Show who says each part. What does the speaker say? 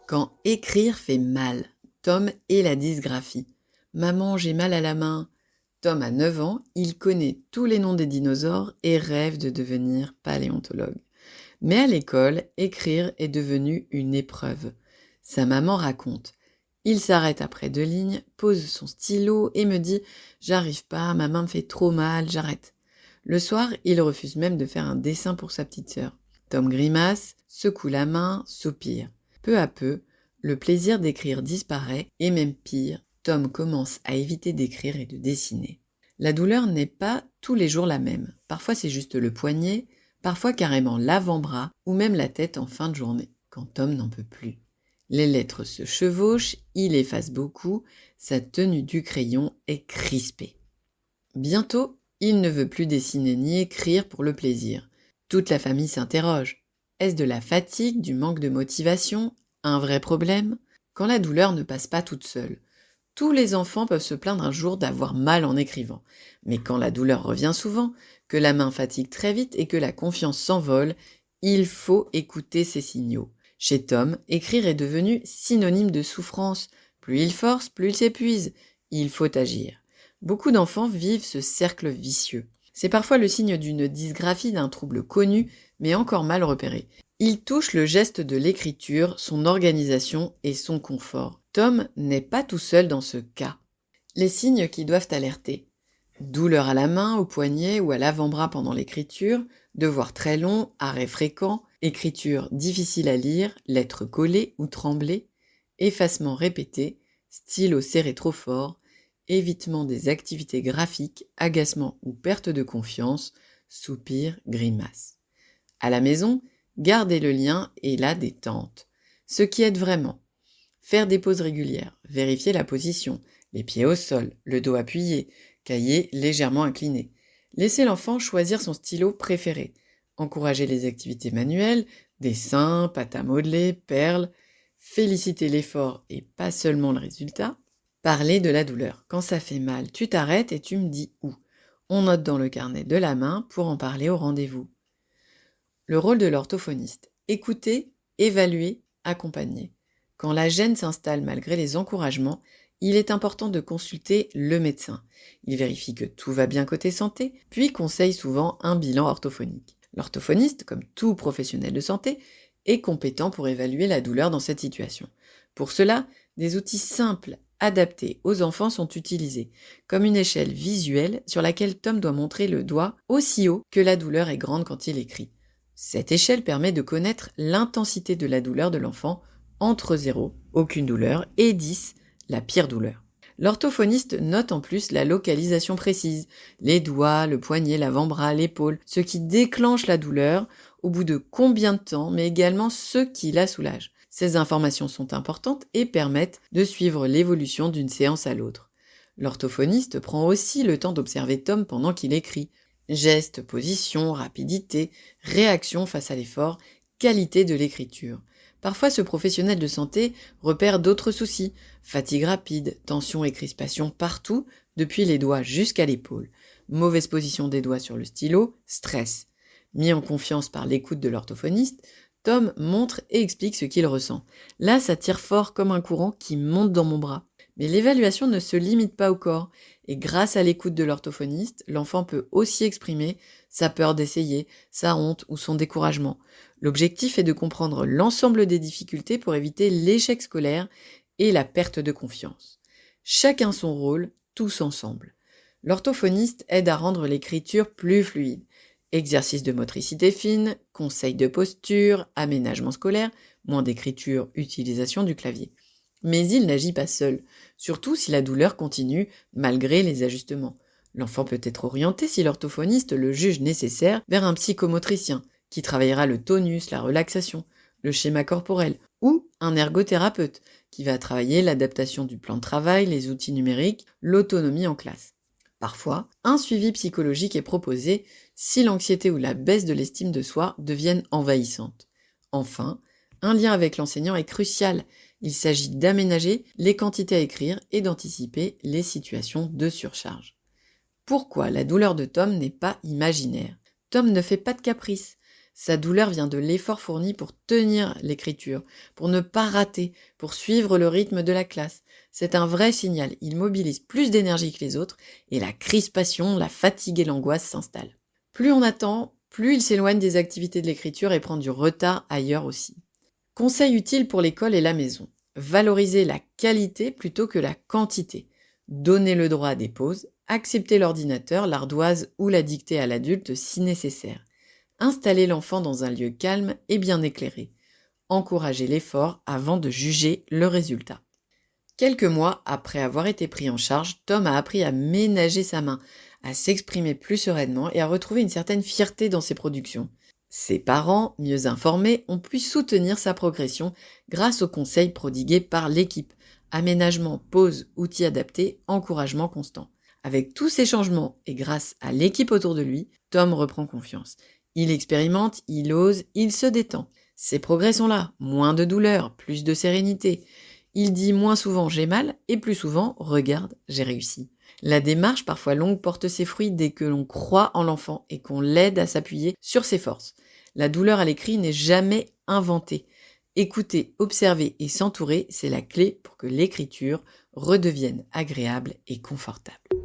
Speaker 1: Quand écrire fait mal, Tom et la dysgraphie. Maman, j'ai mal à la main. Tom a 9 ans, il connaît tous les noms des dinosaures et rêve de devenir paléontologue. Mais à l'école, écrire est devenu une épreuve. Sa maman raconte. Il s'arrête après 2 lignes, pose son stylo et me dit « J'arrive pas, ma main me fait trop mal, j'arrête ». Le soir, il refuse même de faire un dessin pour sa petite sœur. Tom grimace, secoue la main, soupire. Peu à peu, le plaisir d'écrire disparaît et même pire, Tom commence à éviter d'écrire et de dessiner. La douleur n'est pas tous les jours la même. Parfois c'est juste le poignet, parfois carrément l'avant-bras ou même la tête en fin de journée, quand Tom n'en peut plus. Les lettres se chevauchent, il efface beaucoup, sa tenue du crayon est crispée. Bientôt, il ne veut plus dessiner ni écrire pour le plaisir. Toute la famille s'interroge. Est-ce de la fatigue, du manque de motivation, un vrai problème? Quand la douleur ne passe pas toute seule. Tous les enfants peuvent se plaindre un jour d'avoir mal en écrivant. Mais quand la douleur revient souvent, que la main fatigue très vite et que la confiance s'envole, il faut écouter ces signaux. Chez Tom, écrire est devenu synonyme de souffrance. Plus il force, plus il s'épuise. Il faut agir. Beaucoup d'enfants vivent ce cercle vicieux. C'est parfois le signe d'une dysgraphie, d'un trouble connu, mais encore mal repéré. Il touche le geste de l'écriture, son organisation et son confort. Tom n'est pas tout seul dans ce cas. Les signes qui doivent alerter. Douleur à la main, au poignet ou à l'avant-bras pendant l'écriture, devoir très long, arrêt fréquent, écriture difficile à lire, lettres collées ou tremblées, effacement répété, stylo serré trop fort, évitement des activités graphiques, agacement ou perte de confiance, soupir, grimace. À la maison, gardez le lien et la détente. Ce qui aide vraiment. Faire des pauses régulières, vérifier la position, les pieds au sol, le dos appuyé, cahier légèrement incliné. Laissez l'enfant choisir son stylo préféré. Encourager les activités manuelles, dessin, pâte à modeler, perles. Féliciter l'effort et pas seulement le résultat. Parler de la douleur. Quand ça fait mal, tu t'arrêtes et tu me dis où. On note dans le carnet de la main pour en parler au rendez-vous. Le rôle de l'orthophoniste. Écouter, évaluer, accompagner. Quand la gêne s'installe malgré les encouragements, il est important de consulter le médecin. Il vérifie que tout va bien côté santé, puis conseille souvent un bilan orthophonique. L'orthophoniste, comme tout professionnel de santé, est compétent pour évaluer la douleur dans cette situation. Pour cela, des outils simples, adaptés aux enfants sont utilisés, comme une échelle visuelle sur laquelle Tom doit montrer le doigt aussi haut que la douleur est grande quand il écrit. Cette échelle permet de connaître l'intensité de la douleur de l'enfant entre 0, aucune douleur, et 10, la pire douleur. L'orthophoniste note en plus la localisation précise, les doigts, le poignet, l'avant-bras, l'épaule, ce qui déclenche la douleur, au bout de combien de temps, mais également ce qui la soulage. Ces informations sont importantes et permettent de suivre l'évolution d'une séance à l'autre. L'orthophoniste prend aussi le temps d'observer Tom pendant qu'il écrit. Gestes, position, rapidité, réaction face à l'effort, qualité de l'écriture. Parfois, ce professionnel de santé repère d'autres soucis, fatigue rapide, tension et crispation partout, depuis les doigts jusqu'à l'épaule, mauvaise position des doigts sur le stylo, stress. Mis en confiance par l'écoute de l'orthophoniste, Tom montre et explique ce qu'il ressent. Là, ça tire fort comme un courant qui monte dans mon bras. Mais l'évaluation ne se limite pas au corps, et grâce à l'écoute de l'orthophoniste, l'enfant peut aussi exprimer sa peur d'essayer, sa honte ou son découragement. L'objectif est de comprendre l'ensemble des difficultés pour éviter l'échec scolaire et la perte de confiance. Chacun son rôle, tous ensemble. L'orthophoniste aide à rendre l'écriture plus fluide. Exercice de motricité fine, conseils de posture, aménagement scolaire, moins d'écriture, utilisation du clavier. Mais il n'agit pas seul, surtout si la douleur continue malgré les ajustements. L'enfant peut être orienté si l'orthophoniste le juge nécessaire vers un psychomotricien qui travaillera le tonus, la relaxation, le schéma corporel, ou un ergothérapeute qui va travailler l'adaptation du plan de travail, les outils numériques, l'autonomie en classe. Parfois, un suivi psychologique est proposé si l'anxiété ou la baisse de l'estime de soi deviennent envahissantes. Enfin, un lien avec l'enseignant est crucial. Il s'agit d'aménager les quantités à écrire et d'anticiper les situations de surcharge. Pourquoi la douleur de Tom n'est pas imaginaire? Tom ne fait pas de caprice. Sa douleur vient de l'effort fourni pour tenir l'écriture, pour ne pas rater, pour suivre le rythme de la classe. C'est un vrai signal, il mobilise plus d'énergie que les autres et la crispation, la fatigue et l'angoisse s'installent. Plus on attend, plus il s'éloigne des activités de l'écriture et prend du retard ailleurs aussi. Conseil utile pour l'école et la maison. Valoriser la qualité plutôt que la quantité. Donner le droit à des pauses, accepter l'ordinateur, l'ardoise ou la dictée à l'adulte si nécessaire. Installer l'enfant dans un lieu calme et bien éclairé. Encourager l'effort avant de juger le résultat. Quelques mois après avoir été pris en charge, Tom a appris à ménager sa main, à s'exprimer plus sereinement et à retrouver une certaine fierté dans ses productions. Ses parents, mieux informés, ont pu soutenir sa progression grâce aux conseils prodigués par l'équipe. Aménagement, pause, outils adaptés, encouragement constant. Avec tous ces changements et grâce à l'équipe autour de lui, Tom reprend confiance. Il expérimente, il ose, il se détend. Ses progrès sont là, moins de douleur, plus de sérénité. Il dit moins souvent j'ai mal et plus souvent regarde, j'ai réussi. La démarche parfois longue porte ses fruits dès que l'on croit en l'enfant et qu'on l'aide à s'appuyer sur ses forces. La douleur à l'écrit n'est jamais inventée. Écouter, observer et s'entourer, c'est la clé pour que l'écriture redevienne agréable et confortable.